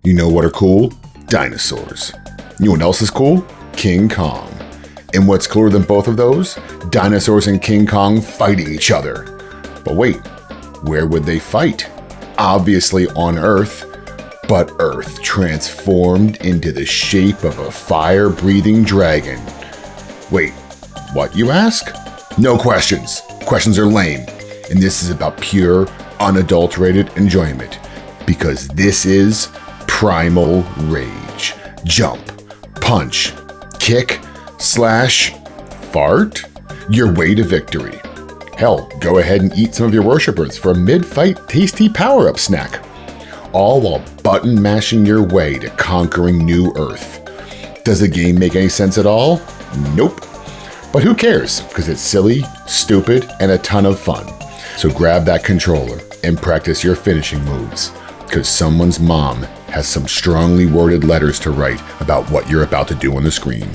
You know what are cool? Dinosaurs. You know what else is cool? King Kong. And what's cooler than both of those? Dinosaurs and King Kong fighting each other. But wait, where would they fight? Obviously on Earth, but Earth transformed into the shape of a fire-breathing dragon. Wait, what, you ask? No questions. Questions are lame. And this is about pure, unadulterated enjoyment. Because this is Primal Rage. Jump, punch, kick, slash, fart? Your way to victory. Hell, go ahead and eat some of your worshippers for a mid-fight tasty power-up snack. All while button mashing your way to conquering new Earth. Does the game make any sense at all? Nope. But who cares? Because it's silly, stupid, and a ton of fun. So grab that controller and practice your finishing moves. Because someone's mom has some strongly worded letters to write about what you're about to do on the screen.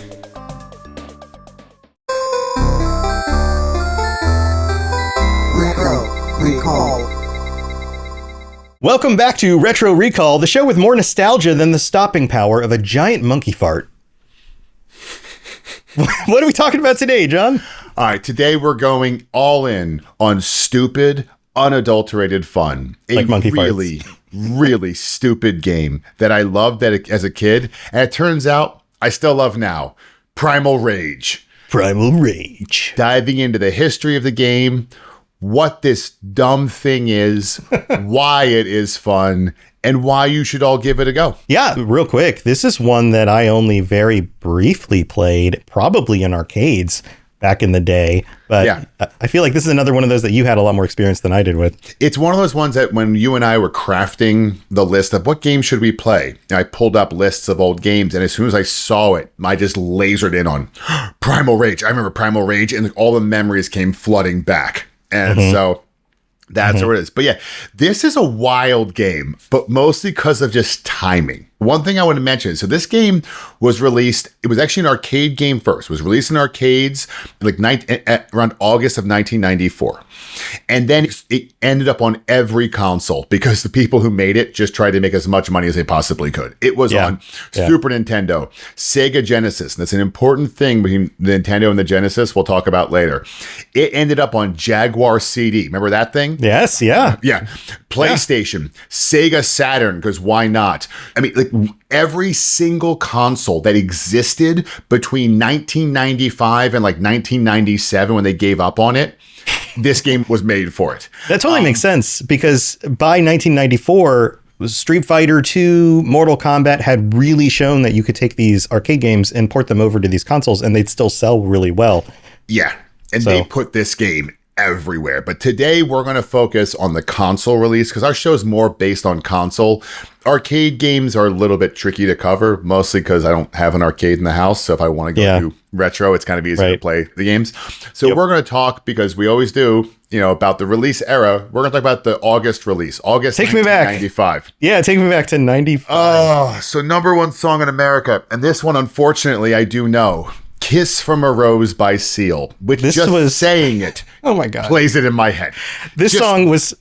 Welcome back to Retro Recall, the show with more nostalgia than the stopping power of a giant monkey fart. What are we talking about today, John? All right, today we're going all in on stupid, unadulterated fun. Like monkey really, farts. really stupid game that I loved as a kid, and it turns out I still love now. Primal Rage. Primal Rage. Diving into the history of the game, what this dumb thing is, why it is fun, and why you should all give it a go. Yeah, real quick. This is one that I only very briefly played, probably in arcades back in the day. But yeah. I feel like this is another one of those that you had a lot more experience than I did with. It's one of those ones that when you and I were crafting the list of what game should we play, I pulled up lists of old games, and as soon as I saw it, I just lasered in on Primal Rage. I remember Primal Rage, and all the memories came flooding back. And so that's what it is. But yeah, this is a wild game, but mostly because of just timing. One thing I want to mention, so this game was released, it was actually an arcade game first. It was released in arcades like around August of 1994. And then it ended up on every console because the people who made it just tried to make as much money as they possibly could. It was on Super Nintendo, Sega Genesis. And that's an important thing between the Nintendo and the Genesis we'll talk about later. It ended up on Jaguar CD. Remember that thing? Yes, yeah. Yeah. PlayStation, Sega Saturn, because why not? I mean, like every single console that existed between 1995 and like 1997 when they gave up on it, this game was made for it. That totally makes sense because by 1994, Street Fighter 2, Mortal Kombat had really shown that you could take these arcade games and port them over to these consoles and they'd still sell really well. Yeah. And they put this game everywhere. But today we're going to focus on the console release because our show is more based on console. Arcade games are a little bit tricky to cover, mostly because I don't have an arcade in the house. So if I want to go do retro, it's kind of easy to play the games. So we're going to talk, because we always do, about the release era. We're going to talk about the August release, August 1995. Yeah, take me back to 95. Oh, so number one song in America. And this one, unfortunately, I do know. Kiss from a Rose by Seal, which saying it oh my God, plays it in my head. This song was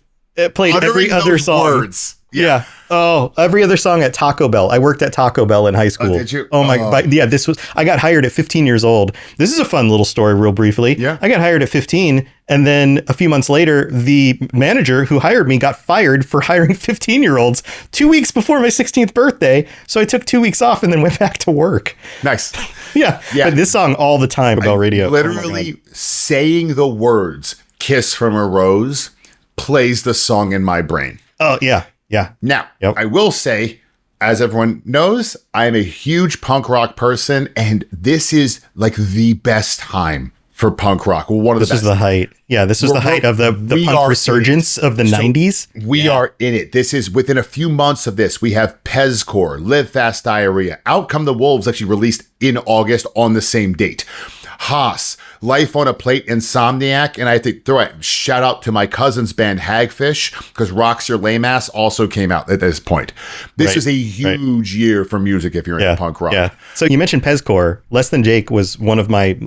played every other song. Words. Yeah. Oh, every other song at Taco Bell. I worked at Taco Bell in high school. Oh, did you? Oh my God. Yeah, I got hired at 15 years old. This is a fun little story real briefly. Yeah. I got hired at 15 and then a few months later, the manager who hired me got fired for hiring 15-year-olds 2 weeks before my 16th birthday. So I took 2 weeks off and then went back to work. Nice. Yeah. But this song all the time about radio. Literally saying the words Kiss from a Rose plays the song in my brain. Oh, yeah. Yeah. Now, I will say, as everyone knows, I'm a huge punk rock person, and this is like the best time for punk rock. One of the best. This is the height. Yeah, this was the height of the punk resurgence of the 90s. We are in it. This is within a few months of this. We have Pezcore, Live Fast Diarrhea, Out Come the Wolves, actually released in August on the same date. Haas, Life on a Plate, Insomniac, and I have to throw a shout out to my cousin's band Hagfish, because Rocks Your Lame Ass also came out at this point. This is a huge year for music if you're into punk rock. Yeah. So you mentioned Pezcore. Less Than Jake was one of my,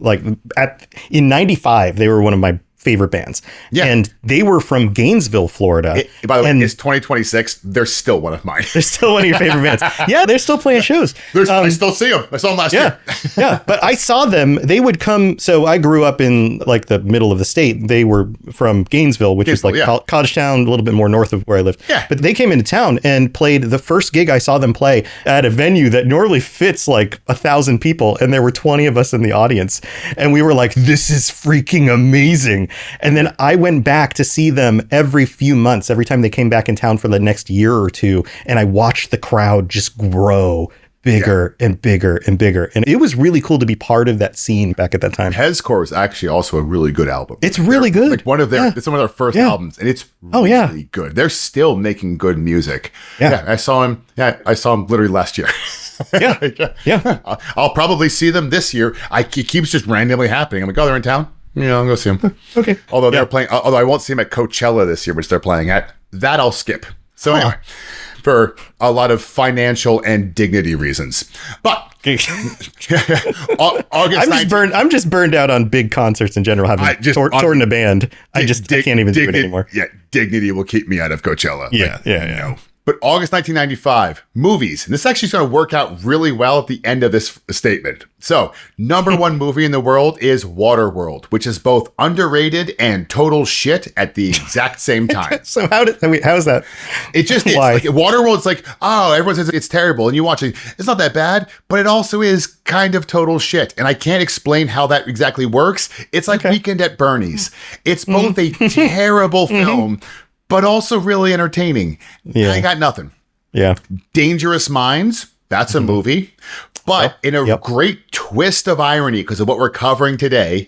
in 95, they were one of my favorite bands. Yeah. And they were from Gainesville, Florida. By the way, and it's 2026. They're still one of mine. they're still one of your favorite bands. Yeah, they're still playing shows. I still see them. I saw them last year. Yeah, but I saw them. They would come. So I grew up in like the middle of the state. They were from Gainesville, which is like college town, a little bit more north of where I lived. Yeah. But they came into town and played the first gig I saw them play at a venue that normally fits like 1,000 people. And there were 20 of us in the audience. And we were like, this is freaking amazing. And then I went back to see them every few months, every time they came back in town for the next year or two. And I watched the crowd just grow bigger and bigger and bigger. And it was really cool to be part of that scene back at that time. Hezcore is actually also a really good album. It's really good. Like it's one of their first albums, and it's really good. They're still making good music. Yeah. I saw him. Yeah, I saw him literally last year. Yeah. I'll probably see them this year. It keeps just randomly happening. I'm like, oh, they're in town. Yeah, I'll go see them. Okay. Although they're playing, although I won't see them at Coachella this year, which they're playing at. That I'll skip. So anyway, for a lot of financial and dignity reasons. But August I'm just burned out on big concerts in general. Having toured in a band, I can't even do it anymore. Yeah, dignity will keep me out of Coachella. Yeah. No. But August 1995, movies. And this actually is going to work out really well at the end of this statement. So, number one movie in the world is Waterworld, which is both underrated and total shit at the exact same time. So how is that? It just is. Like, Waterworld's like, oh, everyone says it's terrible. And you watch it, it's not that bad, but it also is kind of total shit. And I can't explain how that exactly works. It's like Weekend at Bernie's. It's both a terrible film, but also really entertaining. Yeah. I got nothing. Yeah. Dangerous Minds, that's a movie. But in a great twist of irony, because of what we're covering today,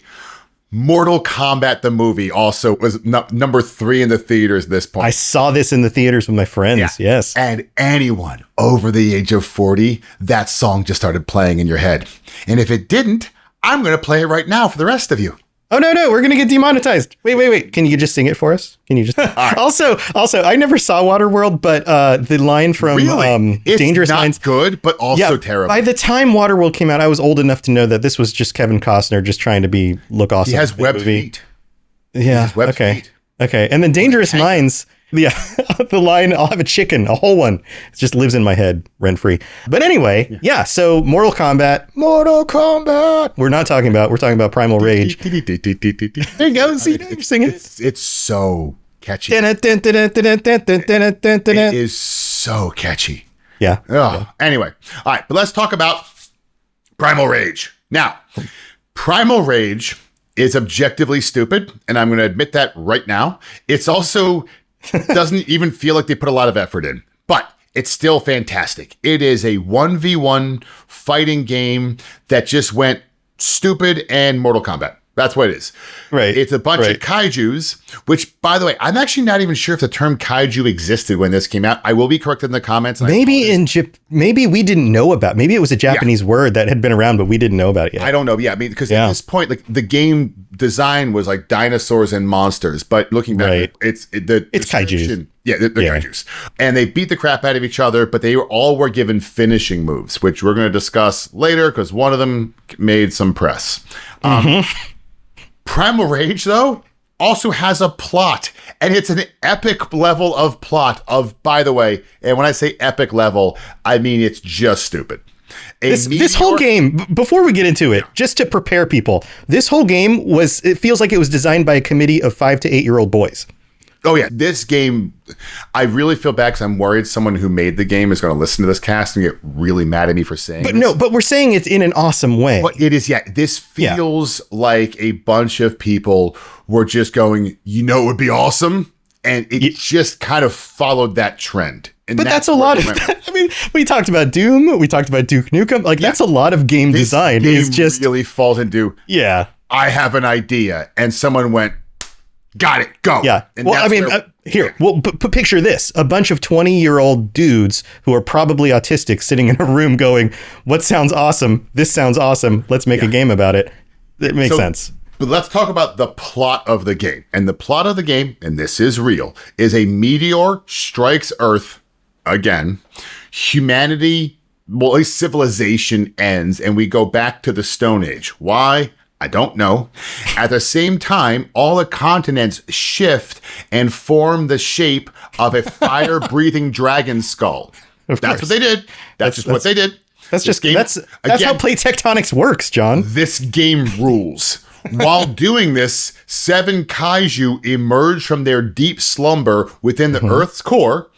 Mortal Kombat, the movie, also was number 3 in the theaters at this point. I saw this in the theaters with my friends. Yes. And anyone over the age of 40, that song just started playing in your head. And if it didn't, I'm going to play it right now for the rest of you. Oh, no, we're going to get demonetized. Wait. Can you just sing it for us? Can you just... Right. Also, I never saw Waterworld, but the line from Dangerous Minds... It's not good, but also terrible. By the time Waterworld came out, I was old enough to know that this was just Kevin Costner just trying to look awesome. He has webbed feet. Yeah, feet. Okay, and then Dangerous Minds... Yeah, the line, I'll have a chicken, a whole one. It just lives in my head rent free. But anyway, so Mortal Kombat. We're talking about Primal Rage. There you go. See, you're singing. It's so catchy. It is so catchy. Yeah. Anyway, all right, but let's talk about Primal Rage. Now, Primal Rage is objectively stupid, and I'm going to admit that right now. It's also... doesn't even feel like they put a lot of effort in, but it's still fantastic. It is a 1v1 fighting game that just went stupid and Mortal Kombat. That's what it is. Right. It's a bunch of kaijus, which, by the way, I'm actually not even sure if the term kaiju existed when this came out. I will be corrected in the comments. Maybe we didn't know about. Maybe it was a Japanese word that had been around, but we didn't know about it yet. I don't know. Yeah, I mean, because at this point, like the game design was like dinosaurs and monsters, but looking back, it's kaiju. Yeah, they're kaijus. And they beat the crap out of each other, but they all were given finishing moves, which we're going to discuss later because one of them made some press. Primal Rage, though, also has a plot, and it's an epic level of plot by the way, and when I say epic level, I mean it's just stupid. This whole game, before we get into it, just to prepare people, this whole game it feels like it was designed by a committee of 5 to 8-year-old boys. Oh, yeah. This game, I really feel bad because I'm worried someone who made the game is going to listen to this cast and get really mad at me for saying this. But we're saying it in an awesome way. But it is, This feels like a bunch of people were just going, it would be awesome. And it just kind of followed that trend. And but that's a lot of, I mean, we talked about Doom. We talked about Duke Nukem. Like, that's a lot of game design. It just really falls into, I have an idea. And someone went, got it, go. Yeah. And well, I mean, picture this. A bunch of 20-year-old dudes who are probably autistic sitting in a room going, what sounds awesome? This sounds awesome. Let's make a game about it. It makes sense. But let's talk about the plot of the game. And the plot of the game, and this is real, is a meteor strikes Earth again. Humanity, well, at least civilization ends, and we go back to the Stone Age. Why? I don't know. At the same time, all the continents shift and form the shape of a fire-breathing dragon skull. That's what they did. That's just what they did. That's how plate tectonics works, John. This game rules. While doing this, 7 kaiju emerge from their deep slumber within the Earth's core,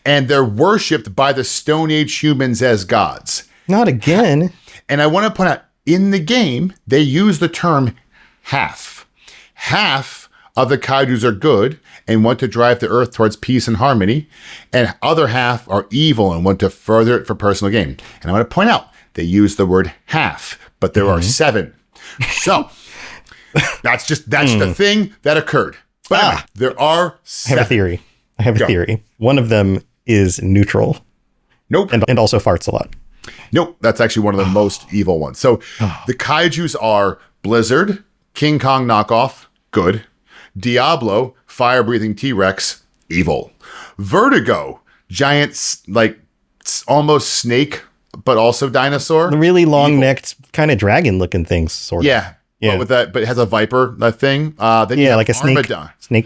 and they're worshipped by the Stone Age humans as gods. Not again. And I want to point out, in the game, they use the term half. Half of the kaijus are good and want to drive the Earth towards peace and harmony, and other half are evil and want to further it for personal gain. And I want to point out, they use the word half, but there are 7. So... That's the thing that occurred. But anyway, there are 7. I have a theory. One of them is neutral. Nope. And also farts a lot. Nope. That's actually one of the most evil ones. So the kaijus are Blizzard, King Kong knockoff, good. Diablo, fire-breathing T-Rex, evil. Vertigo, giant, like almost snake, but also dinosaur. The really long-necked, kind of dragon-looking things, sort of. Yeah. Yeah. But it has a viper thing. Then like a snake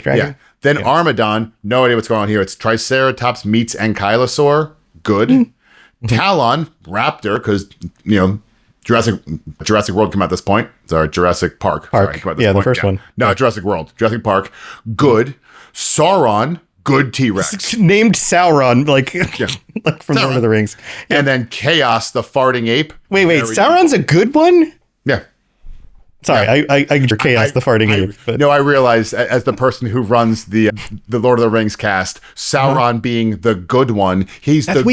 dragon. Yeah. Then Armadon, no idea what's going on here. It's Triceratops meets Ankylosaur. Good. Talon, raptor, because Jurassic World came out at this point. Sorry, Jurassic Park. Sorry, the first one. No, Jurassic World. Jurassic Park. Good. Sauron, good T-Rex. Named Sauron, like from Lord of the Rings. And then Chaos, the farting ape. Wait, Sauron's a good one? Yeah. Sorry, I Chaos the farting ape. But. No, I realized as the person who runs the Lord of the Rings cast, Sauron being the good one, he's the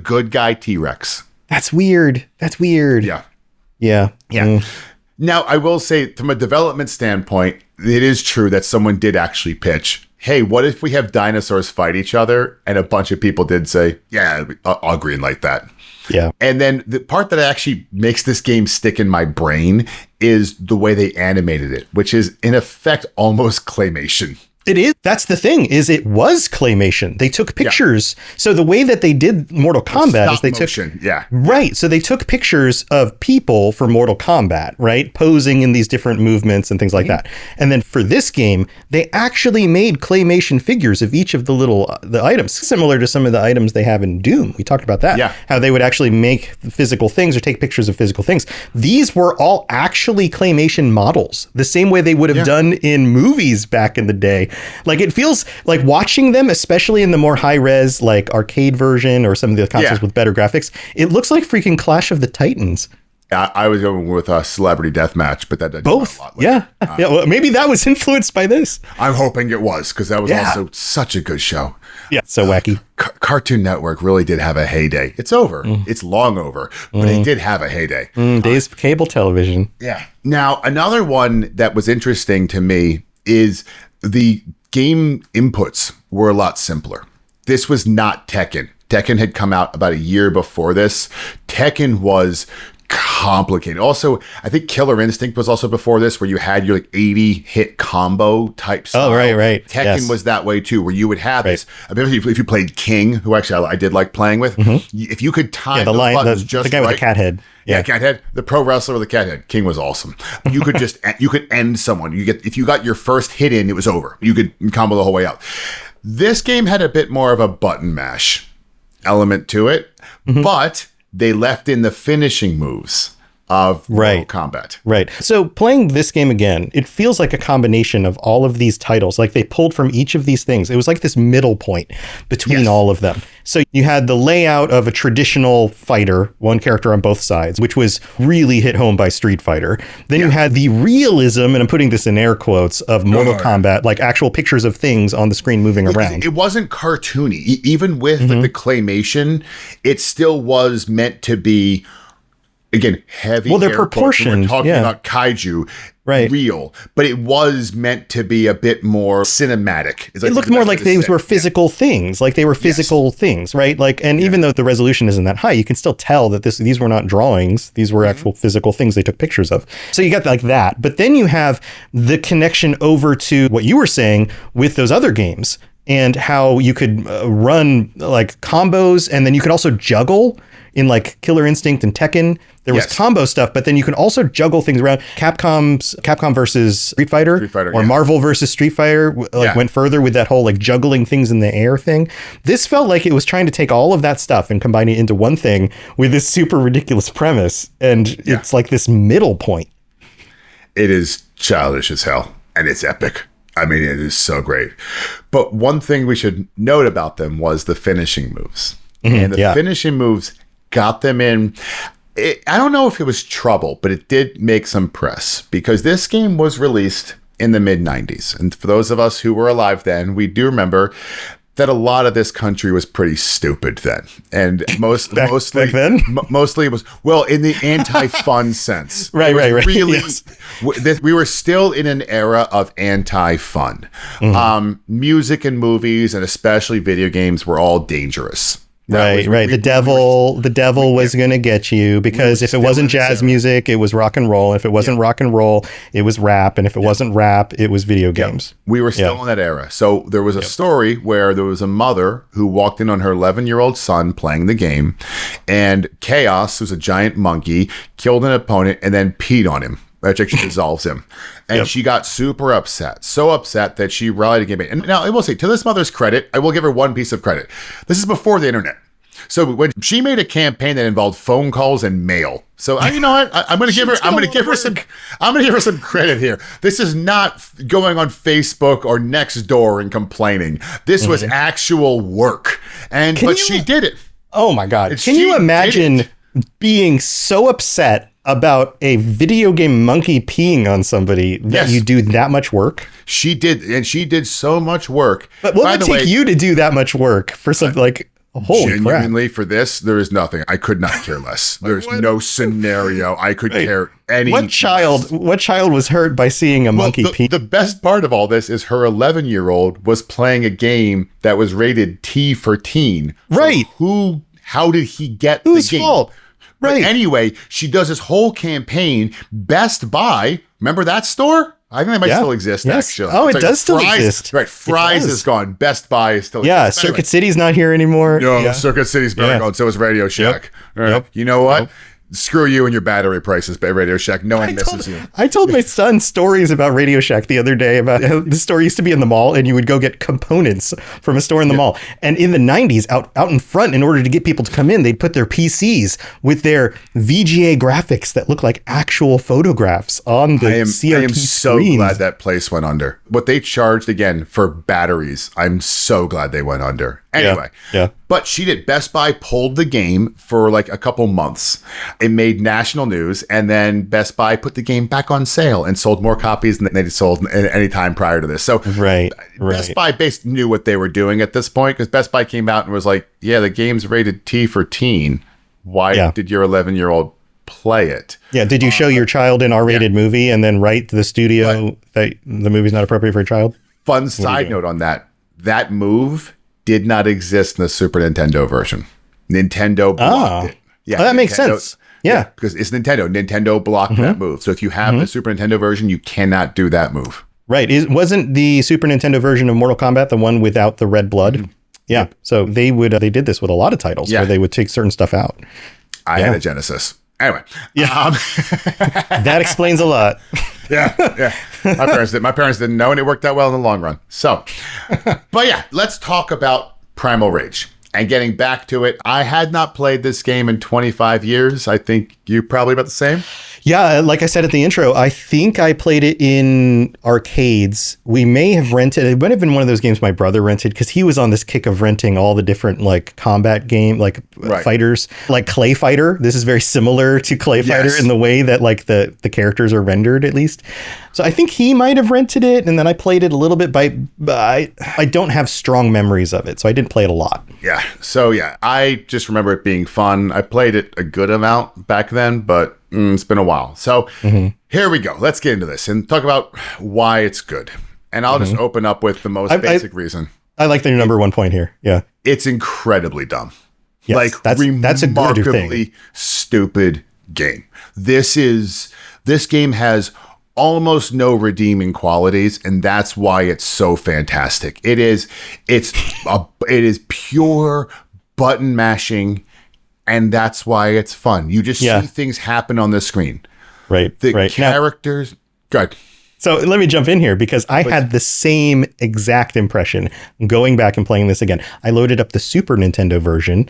good guy T-Rex. That's weird. Yeah. Now, I will say, from a development standpoint, it is true that someone did actually pitch, hey, what if we have dinosaurs fight each other? And a bunch of people did say, yeah, I'll greenlight that. Yeah. And then the part that actually makes this game stick in my brain is the way they animated it, which is in effect almost claymation. It is. That's the thing, is it was claymation. They took pictures. Yeah. So the way that they did Mortal Kombat is they motion. took... Right. So they took pictures of people for Mortal Kombat, right? Posing in these different movements and things like that. And then for this game, they actually made claymation figures of each of the items, similar to some of the items they have in Doom. We talked about that. Yeah. How they would actually make physical things or take pictures of physical things. These were all actually claymation models, the same way they would have done in movies back in the day. Like, it feels like watching them, especially in the more high res, like arcade version or some of the consoles with better graphics, it looks like freaking Clash of the Titans. I was going with a Celebrity Deathmatch, but that doesn't both. Well, maybe that was influenced by this. I'm hoping it was, because that was also such a good show. Yeah, so wacky. Cartoon Network really did have a heyday. It's over. It's long over, but it did have a heyday. Days of cable television. Yeah. Now, another one that was interesting to me is the game inputs were a lot simpler. This was not Tekken. Tekken had come out about a year before this. Tekken was complicated. Also, I think Killer Instinct was also before this, where you had your 80 hit combo type style. Oh, right. Tekken was that way too, where you would have this. I mean, if you played King, who actually I did like playing with, if you could time the buttons just the guy with the cat head. Yeah, cat head. The pro wrestler with the cat head. King was awesome. You could you could end someone. If you got your first hit in, it was over. You could combo the whole way out. This game had a bit more of a button mash element to it, but they left in the finishing moves of Mortal Kombat. Right. So playing this game again, it feels like a combination of all of these titles. Like they pulled from each of these things. It was like this middle point between all of them. So you had the layout of a traditional fighter, one character on both sides, which was really hit home by Street Fighter. Then you had the realism, and I'm putting this in air quotes, of Mortal Kombat, like actual pictures of things on the screen moving around. It wasn't cartoony. Even with the claymation, it still was meant to be, again, heavy. Well, they're proportioned. We're talking about kaiju, real, but it was meant to be a bit more cinematic. It looked more like these were physical things, like they were physical things, right? Like, and even though the resolution isn't that high, you can still tell that these were not drawings; these were actual physical things they took pictures of. So you got like that, but then you have the connection over to what you were saying with those other games, and how you could run like combos, and then you could also juggle in like Killer Instinct and Tekken. There was combo stuff, but then you can also juggle things around. Capcom versus Street Fighter or Marvel versus Street Fighter went further with that whole like juggling things in the air thing. This felt like it was trying to take all of that stuff and combine it into one thing with this super ridiculous premise, and it's like this middle point. It is childish as hell, and it's epic. I mean, it is so great. But one thing we should note about them was the finishing moves. And the finishing moves got them in. I don't know if it was trouble, but it did make some press because this game was released in the mid-90s. And for those of us who were alive then, we do remember that a lot of this country was pretty stupid then. And mostly it was, well, in the anti-fun sense. Right. Really, we were still in an era of anti-fun. Music and movies, and especially video games, were all dangerous. Right. The devil was going to get you, because if it wasn't jazz music, it was rock and roll. If it wasn't rock and roll, it was rap. And if it wasn't rap, it was video games. We were still in that era. So there was a story where there was a mother who walked in on her 11-year-old son playing the game, and Chaos, who's a giant monkey, killed an opponent and then peed on him. Which actually dissolves him. And she got super upset. So upset that she rallied against me. And now I will say, to this mother's credit, I will give her one piece of credit. This is before the internet. So when she made a campaign that involved phone calls and mail. So you know what? I'm going to give her some credit here. This is not going on Facebook or Nextdoor and complaining. This was actual work. But she did it. Oh my God. Can you imagine being so upset about a video game monkey peeing on somebody that you do that much work? She did, and she did so much work. But what would take you to do that much work for something like, holy genuinely crap. For this, there is nothing. I could not care less. There's no scenario I could care any. What child was hurt by seeing a monkey pee? The best part of all this is her 11-year-old was playing a game that was rated T for teen. Right. So how did he get Whose the game? fault? Right. But anyway, she does this whole campaign. Best Buy, remember that store? I think they might still exist, actually. Oh, it does still exist. Right. Fry's is gone. Best Buy is still exists. Yeah, Circuit City's not here anymore. No, Circuit City's been gone. So is Radio Shack. Right. You know what? Screw you and your battery prices by Radio Shack. No one misses you. I told my son stories about Radio Shack the other day about how the store used to be in the mall, and you would go get components from a store in the mall. And in the 90s, out in front, in order to get people to come in, they'd put their PCs with their VGA graphics that look like actual photographs on the CRT I am so glad that place went under. What they charged, again, for batteries, I'm so glad they went under. Anyway, but she did. Best Buy pulled the game for like a couple months. It made national news, and then Best Buy put the game back on sale and sold more copies than they'd sold any time prior to this. So Best Buy basically knew what they were doing at this point, because Best Buy came out and was like, the game's rated T for teen. Why did your 11-year-old play it? Yeah, did you show your child an R-rated movie and then write to the studio that the movie's not appropriate for a child? Fun side note on that. That move did not exist in the Super Nintendo version. Nintendo blocked it. Yeah, that makes sense. Yeah, because it's Nintendo. Nintendo blocked that move. So if you have the Super Nintendo version, you cannot do that move. Right. Wasn't the Super Nintendo version of Mortal Kombat the one without the red blood? Yeah. So they did this with a lot of titles where they would take certain stuff out. I had a Genesis. Anyway. Yeah. That explains a lot. Yeah. My parents didn't know, and it worked out well in the long run. So, but let's talk about Primal Rage. And getting back to it, I had not played this game in 25 years. I think you probably about the same. Yeah, like I said at the intro, I think I played it in arcades. We may have rented it. Might have been one of those games my brother rented, because he was on this kick of renting all the different like combat game, like fighters, like Clay Fighter. This is very similar to Clay Fighter in the way that like the characters are rendered, at least. So I think he might have rented it, and then I played it a little bit. I don't have strong memories of it, so I didn't play it a lot. Yeah. So I just remember it being fun. I played it a good amount back then, but it's been a while. So here we go. Let's get into this and talk about why it's good. And I'll just open up with the most basic reason. I like your number one point here. Yeah. It's incredibly dumb. Yes, like that's a good thing. Stupid game. This game has almost no redeeming qualities, and that's why it's so fantastic. It is pure button mashing, and that's why it's fun. You just see things happen on the screen. Right. The characters. Good. So let me jump in here because I had the same exact impression going back and playing this again. I loaded up the Super Nintendo version,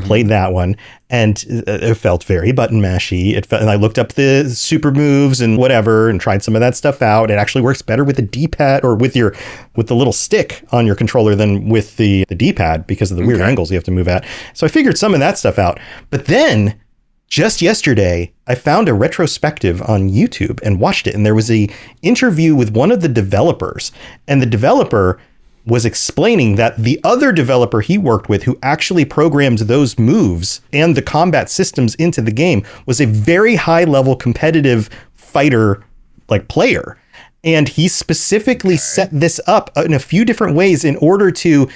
played that one, and it felt very button mashy. And I looked up the super moves and whatever and tried some of that stuff out. It actually works better with the D-pad or with the little stick on your controller than with the D-pad because of the weird angles you have to move at. So I figured some of that stuff out. But then just yesterday, I found a retrospective on YouTube and watched it. And there was a interview with one of the developers. And the developer was explaining that the other developer he worked with who actually programmed those moves and the combat systems into the game was a very high level competitive fighter like player. And he specifically set this up in a few different ways in order to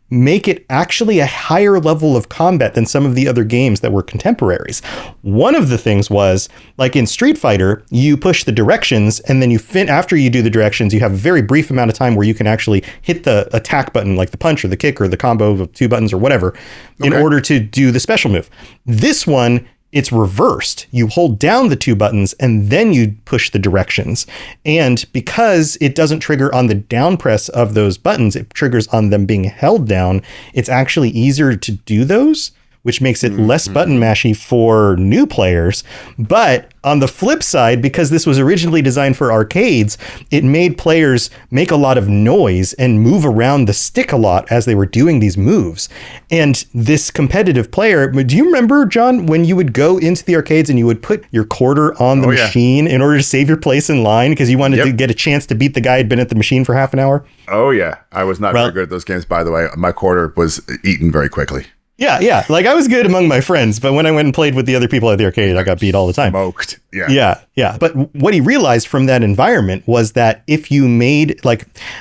make it actually a higher level of combat than some of the other games that were contemporaries. One of the things was, like in Street Fighter, you push the directions and then after you do the directions, you have a very brief amount of time where you can actually hit the attack button, like the punch or the kick or the combo of 2 buttons or whatever, in order to do the special move. This one, it's reversed. You hold down the 2 buttons and then you push the directions. And because it doesn't trigger on the down press of those buttons, it triggers on them being held down. It's actually easier to do those, which makes it less button mashy for new players. But on the flip side, because this was originally designed for arcades, it made players make a lot of noise and move around the stick a lot as they were doing these moves. And this competitive player, do you remember, John, when you would go into the arcades and you would put your quarter on the machine in order to save your place in line because you wanted to get a chance to beat the guy who'd been at the machine for half an hour? Oh, yeah. I was not very good at those games, by the way. My quarter was eaten very quickly. Yeah. Like I was good among my friends, but when I went and played with the other people at the arcade, I got beat all the time. Smoked. Yeah. But what he realized from that environment was that if you made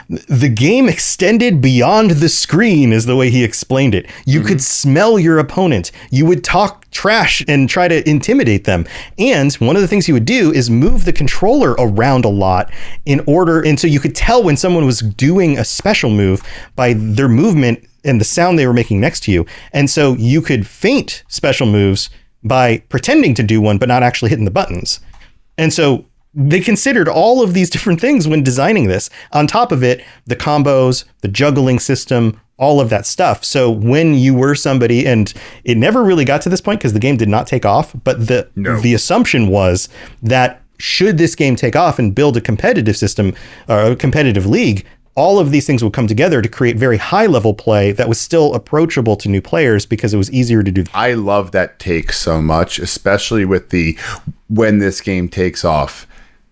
the game extended beyond the screen is the way he explained it. You could smell your opponent. You would talk trash and try to intimidate them. And one of the things he would do is move the controller around a lot and so you could tell when someone was doing a special move by their movement and the sound they were making next to you. And so you could feint special moves by pretending to do one, but not actually hitting the buttons. And so they considered all of these different things when designing this. On top of it, the combos, the juggling system, all of that stuff. So when you were somebody, and it never really got to this point because the game did not take off, but the assumption was that should this game take off and build a competitive system or a competitive league, all of these things would come together to create very high level play that was still approachable to new players because it was easier to do. I love that take so much, especially with when this game takes off.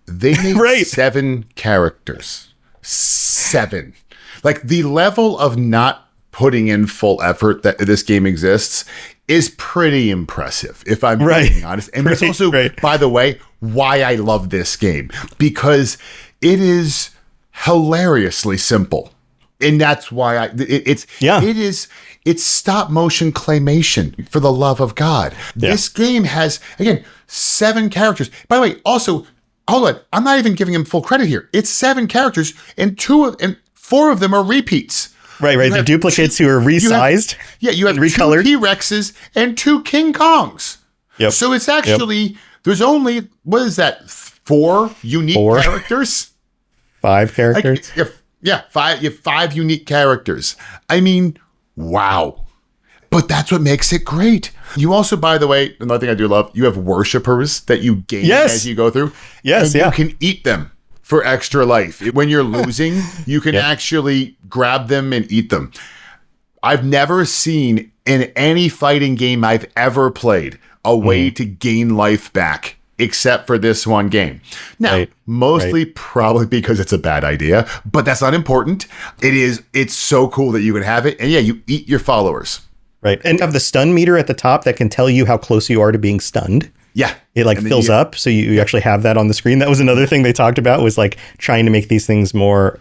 They made 7 characters. 7. Like the level of not putting in full effort that this game exists is pretty impressive, if I'm being honest. And it's also, by the way, why I love this game, because it is hilariously simple, and that's why it's stop motion claymation, for the love of God. This game has, again, 7 characters. By the way, also, hold on, I'm not even giving him full credit here. It's 7 characters, and 4 of them are repeats. Right. The duplicates who are resized. You have recolored 2 T-Rexes and 2 King Kongs. Yep. So it's actually there's only, what is that, 4 unique characters? 5 characters? 5. You have 5 unique characters. I mean, wow. But that's what makes it great. You also, by the way, another thing I do love, you have worshipers that you gain as you go through. Yes, and you can eat them for extra life. When you're losing, you can actually grab them and eat them. I've never seen in any fighting game I've ever played a way to gain life back, except for this one game. Now, mostly probably because it's a bad idea, but that's not important. It's so cool that you can have it. And you eat your followers. Right. And have the stun meter at the top that can tell you how close you are to being stunned. Yeah. It fills up. So you actually have that on the screen. That was another thing they talked about, was trying to make these things more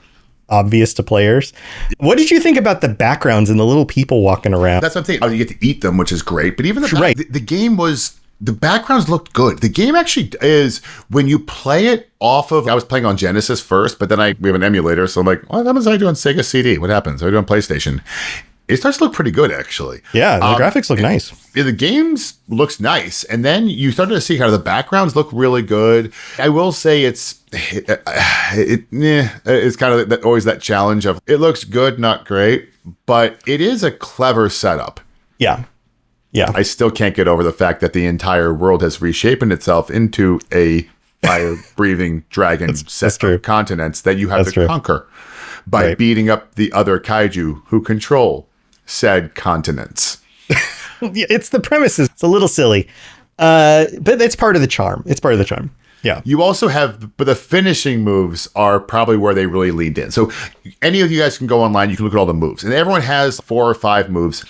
obvious to players. What did you think about the backgrounds and the little people walking around? That's what I'm saying. You get to eat them, which is great. But even the game was The backgrounds looked good. The game actually is, when you play it off of, I was playing on Genesis first, but then we have an emulator, so I'm like, what happens if I do on Sega CD? What happens if I do on PlayStation? It starts to look pretty good, actually. Yeah, the graphics look nice. The games looks nice, and then you start to see how the backgrounds look really good. I will say it's kind of always that challenge of, it looks good, not great, but it is a clever setup. Yeah. Yeah. I still can't get over the fact that the entire world has reshaped itself into a fire-breathing dragon set of continents that you have to conquer by beating up the other kaiju who control said continents. It's the premises. It's a little silly, but it's part of the charm. Yeah. You also have, but the finishing moves are probably where they really leaned in. So any of you guys can go online, you can look at all the moves, and everyone has 4 or 5 moves.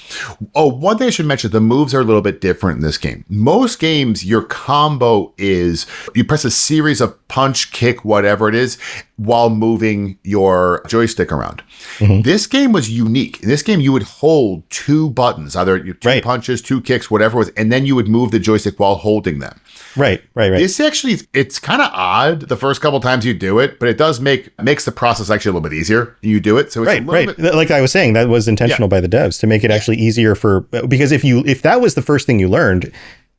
Oh, one thing I should mention, the moves are a little bit different in this game. Most games, your combo is you press a series of punch, kick, whatever it is, while moving your joystick around. Mm-hmm. This game was unique. In this game, you would hold 2 buttons, either 2 punches, 2 kicks, whatever it was, and then you would move the joystick while holding them. Right. This actually, it's kind of odd the first couple times you do it, but it does makes the process actually a little bit easier. You do it, so it's a little bit, like I was saying, that was intentional by the devs to make it actually easier because if that was the first thing you learned,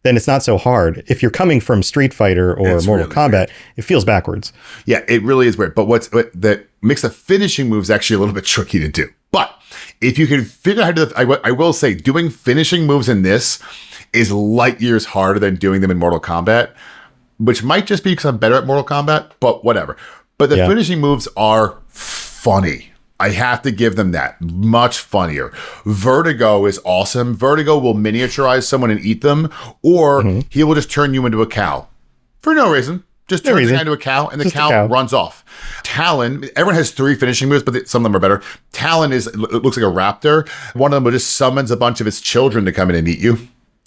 then it's not so hard. If you're coming from Street Fighter or Mortal Kombat, it feels backwards. Yeah, it really is weird. But that makes the finishing moves actually a little bit tricky to do. But if you can figure out how to do I will say, doing finishing moves in this is light years harder than doing them in Mortal Kombat, which might just be because I'm better at Mortal Kombat, but whatever. But the finishing moves are funny. I have to give them that. Much funnier. Vertigo is awesome. Vertigo will miniaturize someone and eat them, or he will just turn you into a cow. For no reason. Just turn the guy into a cow, and the cow runs off. Talon, everyone has 3 finishing moves, but some of them are better. Talon it looks like a raptor. One of them just summons a bunch of his children to come in and eat you.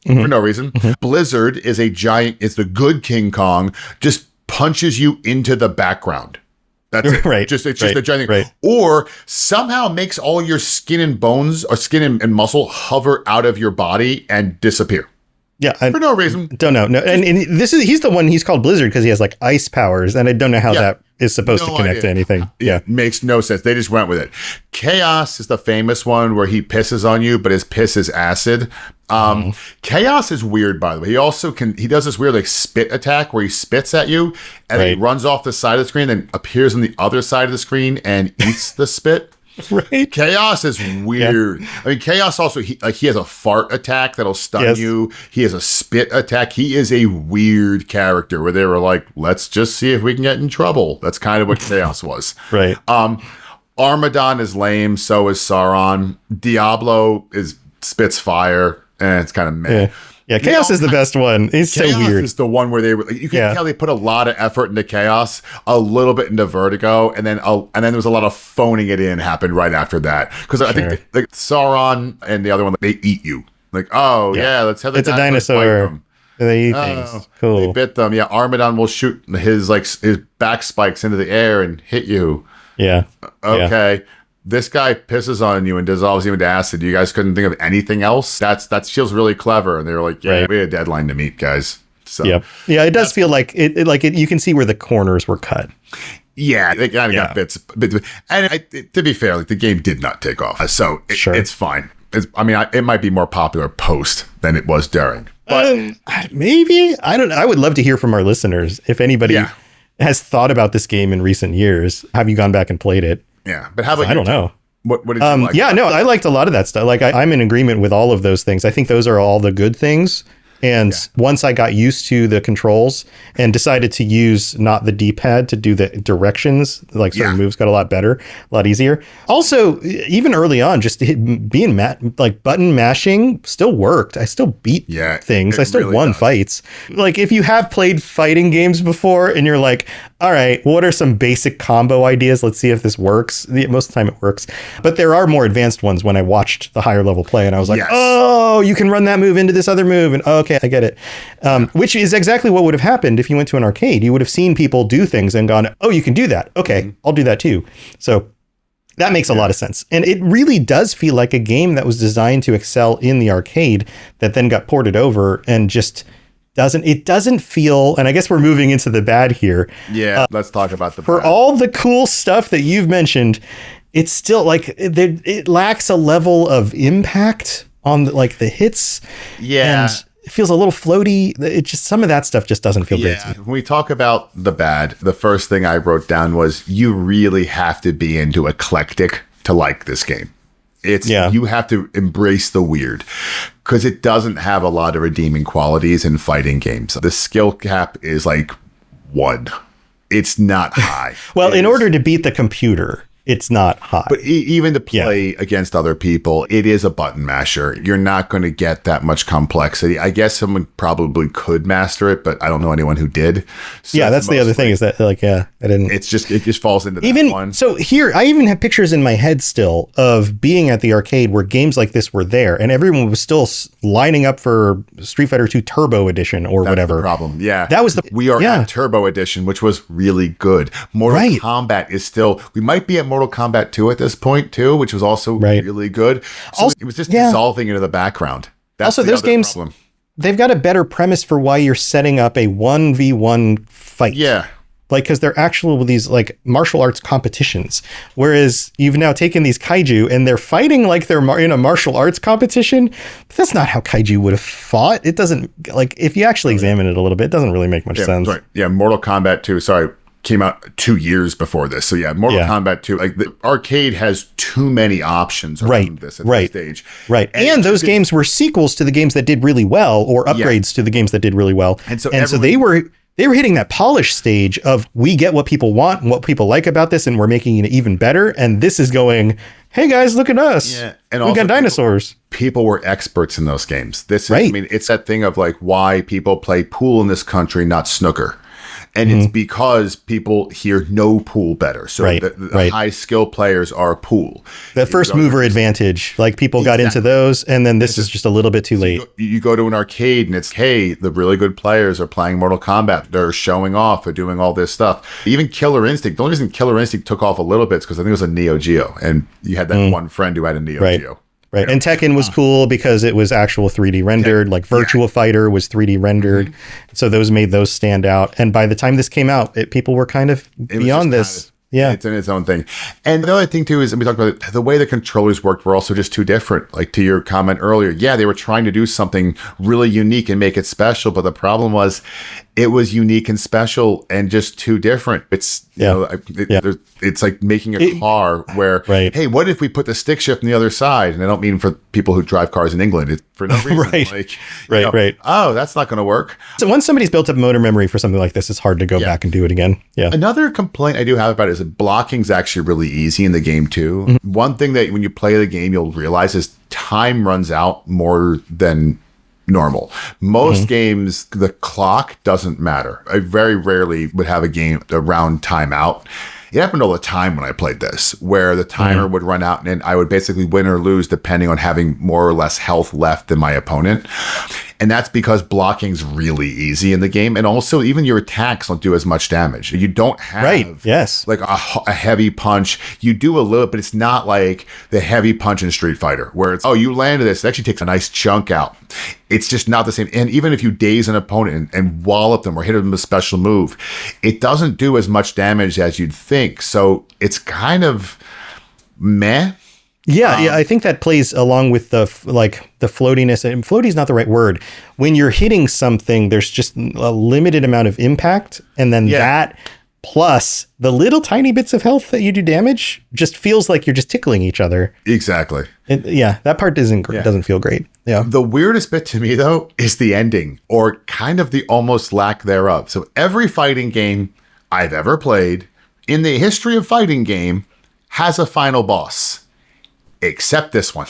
For no reason. Blizzard is a giant, it's the good King Kong, just punches you into the background. That's it. It's just a giant thing. Or somehow makes all your skin and bones, or skin and muscle, hover out of your body and disappear. Yeah. For no reason. Don't know. No. And he's the one, he's called Blizzard because he has like ice powers, and I don't know how that is supposed to connect to anything. Yeah. Makes no sense. They just went with it. Chaos is the famous one where he pisses on you, but his piss is acid. Chaos is weird, by the way. He also he does this weird like spit attack where he spits at you and then he runs off the side of the screen, then appears on the other side of the screen and eats the spit. Chaos is weird. Yeah. I mean, Chaos also, he has a fart attack that'll stun you. He has a spit attack. He is a weird character where they were like, let's just see if we can get in trouble. That's kind of what Chaos was. Armadon is lame. So is Sauron. Diablo spits fire, and it's kind of meh. Yeah, Chaos is the best one. He's Chaos so weird. Chaos is the one where you can tell they put a lot of effort into Chaos, a little bit into Vertigo, and then there was a lot of phoning it in happened right after that. Because I think like Sauron and the other one, they eat you. Like, let's have the It's a dinosaur. They eat things. Cool. They bit them. Yeah, Armadon will shoot his back spikes into the air and hit you. Yeah. Okay. Yeah. This guy pisses on you and dissolves you into acid. You guys couldn't think of anything else? That feels really clever. And they were like, we had a deadline to meet, guys. So it does feel like it you can see where the corners were cut. Yeah, they kind of got bits. And to be fair, like the game did not take off. So it's fine. It might be more popular post than it was during. But maybe. I don't know. I would love to hear from our listeners. If anybody has thought about this game in recent years, have you gone back and played it? Yeah, but how about I don't know. What did you like? I liked a lot of that stuff. Like I'm in agreement with all of those things. I think those are all the good things. And once I got used to the controls and decided to use not the D-pad to do the directions, like certain moves got a lot better, a lot easier. Also, even early on, just being button mashing still worked. I still beat things. I still really won fights. Like if you have played fighting games before and you're like, all right, what are some basic combo ideas? Let's see if this works. Most of the time it works. But there are more advanced ones when I watched the higher level play and I was like, oh, you can run that move into this other move. And okay, I get it. Which is exactly what would have happened if you went to an arcade. You would have seen people do things and gone, oh, you can do that. Okay, I'll do that too. So that makes a lot of sense. And it really does feel like a game that was designed to excel in the arcade that then got ported over and just doesn't feel, and I guess we're moving into the bad here. Yeah, let's talk about the for bad. all the cool stuff that you've mentioned. It's still like it lacks a level of impact on like the hits. Yeah. And it feels a little floaty. It just, some of that stuff just doesn't feel great to me. When we talk about the bad, the first thing I wrote down was you really have to be into eclectic to like this game. You have to embrace the weird because it doesn't have a lot of redeeming qualities in fighting games. The skill cap is like 1. It's not high. Well, in order to beat the computer, it's not high. But even to play against other people, it is a button masher. You're not going to get that much complexity. I guess someone probably could master it, but I don't know anyone who did. So that's the other thing is that I didn't. It just falls into that one. So here, I even have pictures in my head still of being at the arcade where games like this were there, and everyone was still lining up for Street Fighter 2 Turbo Edition or whatever. The problem, yeah. That was We are at Turbo Edition, which was really good. Mortal Kombat is still. We might be at Mortal Kombat 2 at this point too, which was also really good. So it was just dissolving into the background. That's also, those games, problem. They've got a better premise for why you're setting up a 1v1 fight. Yeah. Like, because they're actual these like martial arts competitions, whereas you've now taken these kaiju and they're fighting like they're in a martial arts competition. But that's not how kaiju would have fought. It doesn't, like, if you actually examine it a little bit, it doesn't really make much sense. Right. Yeah, Mortal Kombat 2. Sorry. Came out 2 years before this. So Mortal Kombat 2, like the arcade has too many options around this at this stage. Right. And those games were sequels to the games that did really well or upgrades to the games that did really well. And so they were hitting that polish stage of we get what people want and what people like about this and we're making it even better. And this is going, hey guys, look at us. Yeah. And we got dinosaurs. People were experts in those games. This is, I mean, it's that thing of like why people play pool in this country, not snooker. And it's because people here know pool better. So the high skill players are pool. The first mover advantage, like people got into those. And then this is just a little bit too late. You go to an arcade and it's, hey, the really good players are playing Mortal Kombat. They're showing off. They're doing all this stuff. Even Killer Instinct. The only reason Killer Instinct took off a little bit is because I think it was a Neo Geo. And you had that one friend who had a Neo Geo. Right. And Tekken was cool because it was actual 3D rendered, like Virtua Fighter was 3D rendered. So those made those stand out. And by the time this came out, people were kind of beyond this. It's in its own thing. And the other thing too is, and we talked about it, the way the controllers worked were also just too different. Like to your comment earlier, they were trying to do something really unique and make it special. But the problem was it was unique and special and just too different. It's, it's like making a car where, hey, what if we put the stick shift on the other side? And I don't mean for people who drive cars in England. It's for no reason. Oh, that's not going to work. So once somebody's built up motor memory for something like this, it's hard to go back and do it again. Yeah. Another complaint I do have about it is that blocking's actually really easy in the game too. One thing that when you play the game, you'll realize is time runs out more than normal. Most games, the clock doesn't matter. I very rarely would have a game around timeout. It happened all the time when I played this, where the timer would run out and I would basically win or lose depending on having more or less health left than my opponent. And that's because blocking's really easy in the game. And also, even your attacks don't do as much damage. You don't have like a heavy punch. You do a little, but it's not like the heavy punch in Street Fighter, where it's, oh, you landed this. It actually takes a nice chunk out. It's just not the same. And even if you daze an opponent and wallop them or hit them with a special move, it doesn't do as much damage as you'd think. So it's kind of meh. Yeah, I think that plays along with the floatiness. And floaty is not the right word. When you're hitting something, there's just a limited amount of impact, and then that plus the little tiny bits of health that you do damage just feels like you're just tickling each other. Exactly. That part doesn't feel great. Yeah. The weirdest bit to me though is the ending, or kind of the almost lack thereof. So every fighting game I've ever played in the history of fighting game has a final boss. Except this one.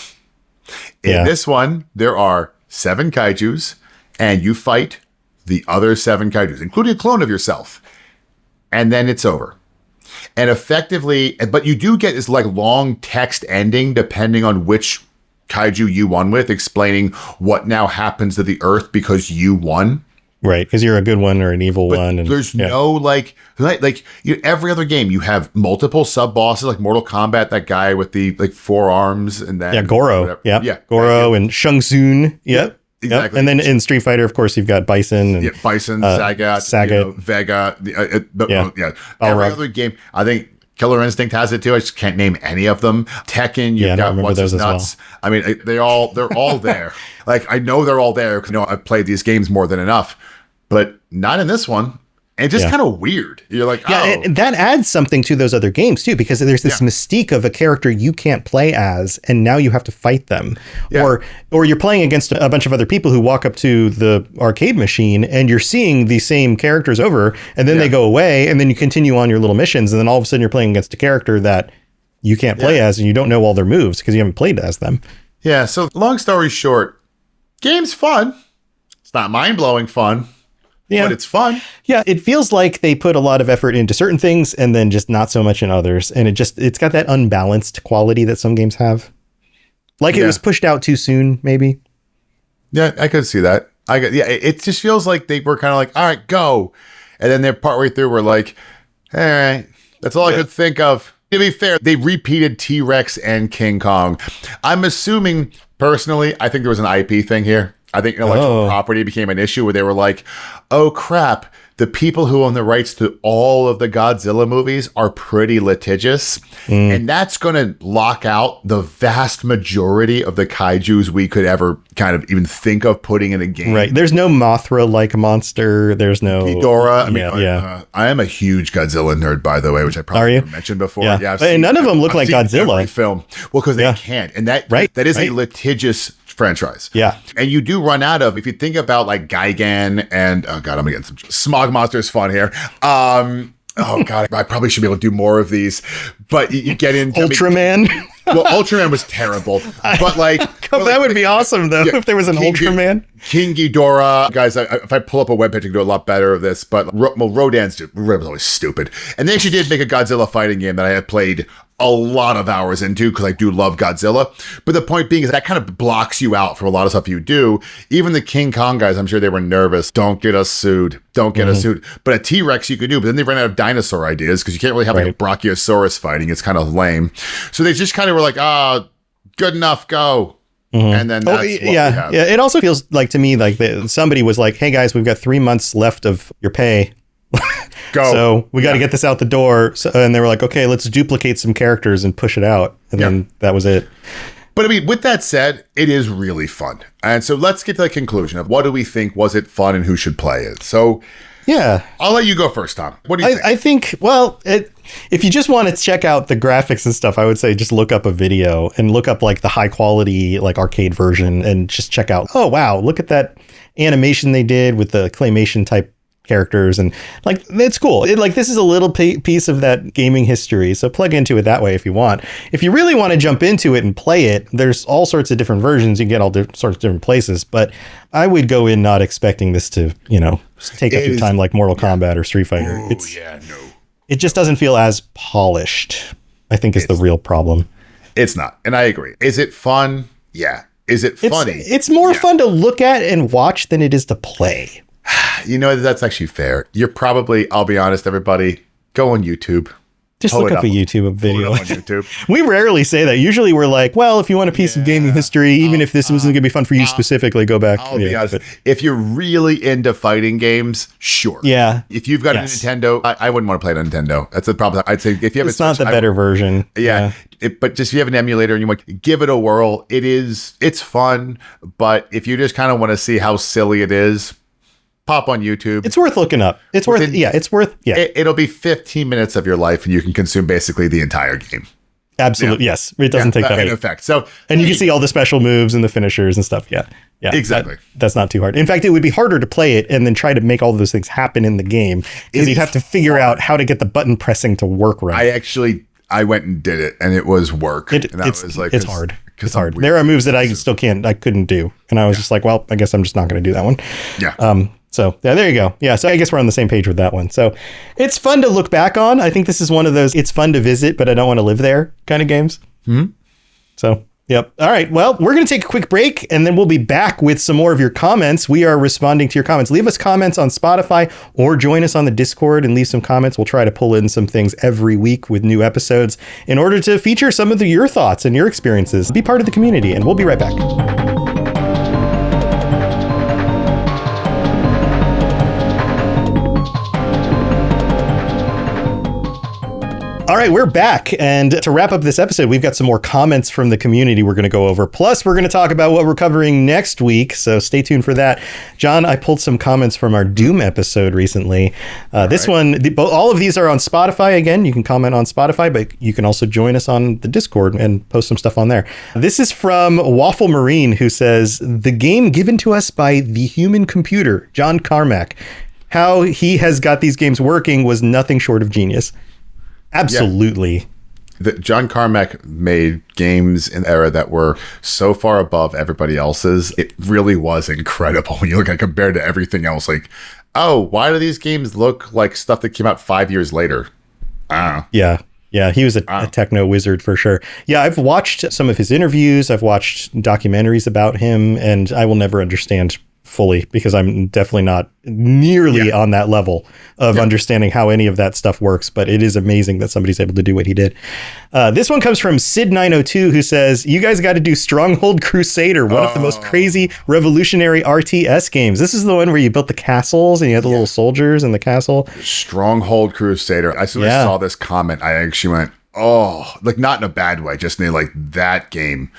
In this one, there are 7 kaijus, and you fight the other 7 kaijus, including a clone of yourself. And then it's over. And effectively, but you do get this like long text ending depending on which kaiju you won with, explaining what now happens to the Earth because you won. Right, because you're a good one or an evil one. And there's no like every other game, you have multiple sub bosses like Mortal Kombat, that guy with the like 4 arms, and then Goro. Goro and Shang Tsung. Yep. Exactly. And then in Street Fighter, of course, you've got Bison. And, Bison, Sagat, Vega. Every other game, I think Killer Instinct has it too. I just can't name any of them. Tekken, you've got What's His Nuts. Well. I mean, they're all there. Like, I know they're all there because I've played these games more than enough, but not in this one. And just kind of weird. You're like, and that adds something to those other games too, because there's this mystique of a character you can't play as, and now you have to fight them. Or you're playing against a bunch of other people who walk up to the arcade machine, and you're seeing these same characters over, and then they go away, and then you continue on your little missions, and then all of a sudden you're playing against a character that you can't play as, and you don't know all their moves because you haven't played as them. Yeah, so long story short, game's fun. It's not mind-blowing fun. Yeah. But it's fun. Yeah, it feels like they put a lot of effort into certain things and then just not so much in others. And it's got that unbalanced quality that some games have. Like it was pushed out too soon, maybe. Yeah, I could see that. It just feels like they were kind of like, all right, go. And then they're partway through, we're like, all right, that's all I could think of. To be fair, they repeated T-Rex and King Kong. I'm assuming, personally, I think there was an IP thing here. I think intellectual property became an issue where they were like, oh, crap. The people who own the rights to all of the Godzilla movies are pretty litigious. And that's going to lock out the vast majority of the kaijus we could ever kind of even think of putting in a game. Right. There's no Mothra-like monster. There's no... Ghidorah. I am a huge Godzilla nerd, by the way, which I probably mentioned before. Yeah, and none of them look like Godzilla. Every film. Well, because they can't. And that is a litigious franchise. Yeah. And you do run out of, if you think about like Gigan and, oh God, I'm getting some Smog Monsters fun here. Oh God, I probably should be able to do more of these, but you get into Ultraman. Well, Ultraman was terrible, but that would be awesome though if there was an Ultraman. King Ghidorah, guys. If I pull up a webpage, I can do a lot better of this. But Rodan's was always stupid, and they actually did make a Godzilla fighting game that I have played a lot of hours into because I do love Godzilla. But the point being is that kind of blocks you out from a lot of stuff you do. Even the King Kong guys, I'm sure they were nervous. Don't get us sued. Don't get us sued. But a T-Rex you could do, but then they ran out of dinosaur ideas because you can't really have like a Brachiosaurus fighting. It's kind of lame. So they just kind of were like, good enough, go. And then that's what we have. Yeah. It also feels like to me like somebody was like, hey guys, we've got 3 months left of your pay. Go. So we got to get this out the door. So, and they were like, okay, let's duplicate some characters and push it out. And then that was it. But I mean, with that said, it is really fun. And so let's get to the conclusion of what do we think, was it fun and who should play it? So I'll let you go first, Tom. What do you think? I think, well, if you just want to check out the graphics and stuff, I would say just look up a video and look up like the high quality, like arcade version and just check out, oh, wow, look at that animation they did with the claymation type characters, and like it's cool. This is a little piece of that gaming history, so plug into it that way if you want. If you really want to jump into it and play it, there's all sorts of different versions. You can get all sorts of different places, but I would go in not expecting this to take up your time like Mortal Kombat or Street Fighter. It just doesn't feel as polished, I think, is the real problem. It's not, and I agree. Is it fun? Yeah. Is it funny? It's more fun to look at and watch than it is to play. That's actually fair. You're probably, I'll be honest, everybody, go on YouTube. Just look up a YouTube video. On YouTube. We rarely say that. Usually we're like, well, if you want a piece of gaming history, even if this wasn't going to be fun for you specifically, go back. I'll be honest. If you're really into fighting games, sure. Yeah. If you've got a Nintendo, I wouldn't want to play it on Nintendo. That's the problem. I'd say if you have it's not the better version. Yeah. But just if you have an emulator and you want to give it a whirl, it's fun. But if you just kind of want to see how silly it is, pop on YouTube. It's worth looking up. It's worth. It'll be 15 minutes of your life and you can consume basically the entire game. Absolutely. Yes. It doesn't take that in effect. So, and you can see all the special moves and the finishers and stuff. Yeah. Exactly. That's not too hard. In fact, it would be harder to play it and then try to make all those things happen in the game because you'd have to figure out how to get the button pressing to work right. I went and did it and it was work. It's hard. It's hard. There are moves that I couldn't do. And I was just like, well, I guess I'm just not going to do that one. Yeah. So there you go. Yeah. So I guess we're on the same page with that one. So it's fun to look back on. I think this is one of those, it's fun to visit, but I don't want to live there kind of games. So, yep. All right. Well, we're going to take a quick break and then we'll be back with some more of your comments. We are responding to your comments. Leave us comments on Spotify or join us on the Discord and leave some comments. We'll try to pull in some things every week with new episodes in order to feature some of your thoughts and your experiences. Be part of the community and we'll be right back. right, we're back. And to wrap up this episode, we've got some more comments from the community we're going to go over. Plus, we're going to talk about what we're covering next week. So stay tuned for that. John, I pulled some comments from our Doom episode recently. This one, all of these are on Spotify. Again, you can comment on Spotify, but you can also join us on the Discord and post some stuff on there. This is from Waffle Marine, who says, the game given to us by the human computer, John Carmack. How he has got these games working was nothing short of genius. Absolutely. Yeah. John Carmack made games in the era that were so far above everybody else's. It really was incredible when you look at it compared to everything else. Like, oh, why do these games look like stuff that came out 5 years later? Yeah. Yeah, he was a techno wizard for sure. Yeah, I've watched some of his interviews. I've watched documentaries about him, and I will never understand fully because I'm definitely not nearly on that level of understanding how any of that stuff works. But it is amazing that somebody's able to do what he did. This one comes from Sid902, who says, you guys got to do Stronghold Crusader, one of the most crazy revolutionary RTS games. This is the one where you built the castles and you had the little soldiers in the castle. Stronghold Crusader. As soon as I saw this comment, I actually went, oh, like not in a bad way, just in like that game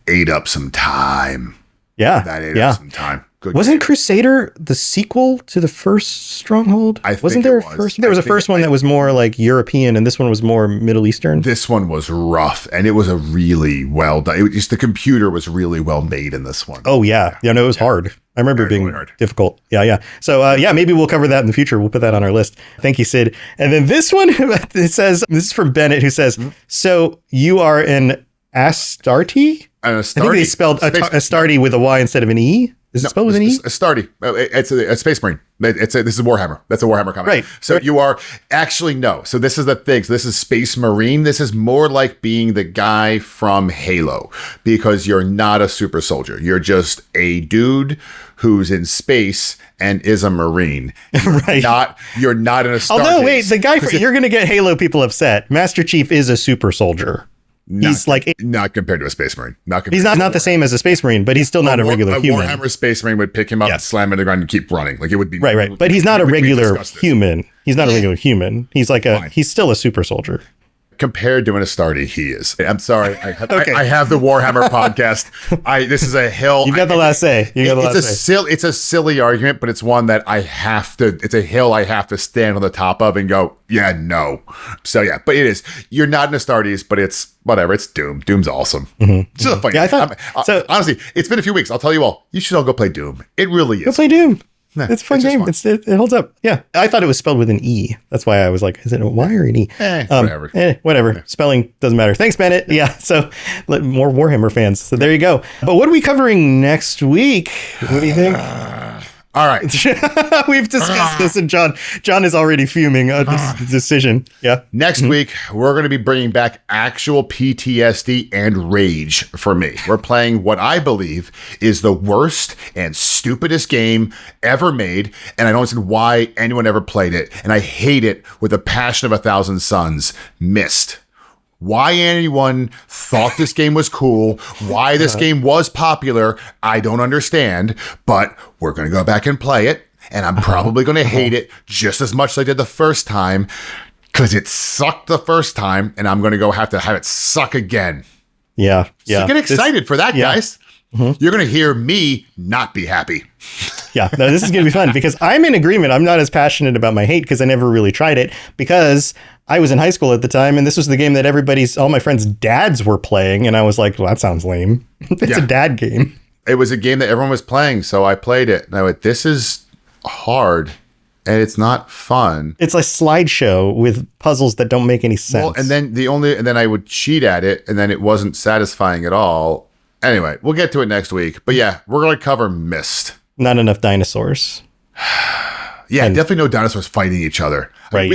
ate up some time. Yeah. That ate up some time. Good Wasn't game. Crusader the sequel to the first Stronghold? Wasn't there a first? There was a first one that was more like European, and this one was more Middle Eastern. This one was rough, and it was a really well done. It was just the computer was really well made in this one. Oh yeah, no, it was hard. I remember it being really difficult. Yeah. So maybe we'll cover that in the future. We'll put that on our list. Thank you, Sid. And then this one, it says, this is from Bennett, who says, so you are an Astarte? I think they spelled Astarte with a Y instead of an E. Is it spelled with an E? Astarte. It's a Space Marine. This is Warhammer. That's a Warhammer comic. Right. So you are actually no. So this is the thing. So this is Space Marine. This is more like being the guy from Halo because you're not a super soldier. You're just a dude who's in space and is a Marine. Right. You're not an Astarte. Although wait, the guy you're going to get Halo people upset. Master Chief is a super soldier. He's not compared to a Space Marine. He's not the same as a Space Marine, but he's still not a regular human. Warhammer Space Marine would pick him up and slam him to the ground and keep running. Like it would be right. But he's not a regular human. He's not a regular human. He's like he's still a super soldier. Compared to an Astarte, he is. I'm sorry. I have the Warhammer podcast. This is a hill. You got the last say. It's a silly argument, but it's one that it's a hill I have to stand on the top of and go, yeah, no. So yeah, but it is. You're not an Astartes, but it's whatever. It's Doom. Doom's awesome. Mm-hmm. It's just a fun game. Honestly, it's been a few weeks. I'll tell you all, you should all go play Doom. It really is. Go play Doom. Nah, it's a fun game. It holds up. Yeah. I thought it was spelled with an E. That's why I was like, is it a Y or an E? Whatever. Yeah. Spelling doesn't matter. Thanks, Bennett. Yeah. So more Warhammer fans. So there you go. But what are we covering next week? What do you think? All right. We've discussed this, and John is already fuming at this decision. Yeah. Next week, we're going to be bringing back actual PTSD and rage for me. We're playing what I believe is the worst and stupidest game ever made, and I don't understand why anyone ever played it, and I hate it with the passion of 1,000 suns. Myst. Why anyone thought this game was cool, why this game was popular, I don't understand, but we're going to go back and play it, and I'm probably going to hate it just as much as I did the first time, because it sucked the first time, and I'm going to have to have it suck again. Yeah. So get excited for that, guys. Mm-hmm. You're going to hear me not be happy. Yeah, no, this is going to be fun because I'm in agreement. I'm not as passionate about my hate because I never really tried it because I was in high school at the time and this was the game that all my friends' dads were playing. And I was like, well, that sounds lame. It's a dad game. It was a game that everyone was playing. So I played it and I went, this is hard and it's not fun. It's a slideshow with puzzles that don't make any sense. Well, and then I would cheat at it and then it wasn't satisfying at all. Anyway, we'll get to it next week. But yeah, we're going to cover Myst. Not enough dinosaurs. Yeah, definitely no dinosaurs fighting each other. Right.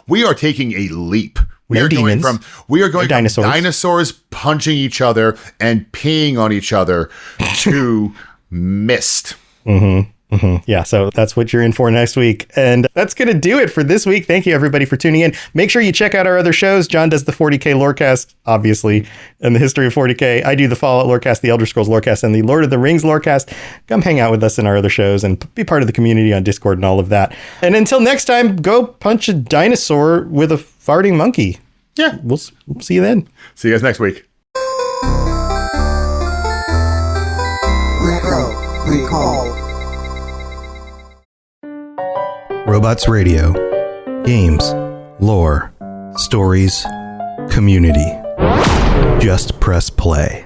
We are taking a leap. We are going from dinosaurs punching each other and peeing on each other to Myst. Mm-hmm. Mm-hmm. Yeah, so that's what you're in for next week. And that's going to do it for this week. Thank you, everybody, for tuning in. Make sure you check out our other shows. John does the 40K Lorecast, obviously, and the history of 40K. I do the Fallout Lorecast, the Elder Scrolls Lorecast, and the Lord of the Rings Lorecast. Come hang out with us in our other shows and be part of the community on Discord and all of that. And until next time, go punch a dinosaur with a farting monkey. Yeah, we'll see you then. See you guys next week. Recall. Robots Radio. Games, lore, stories, community. Just press play.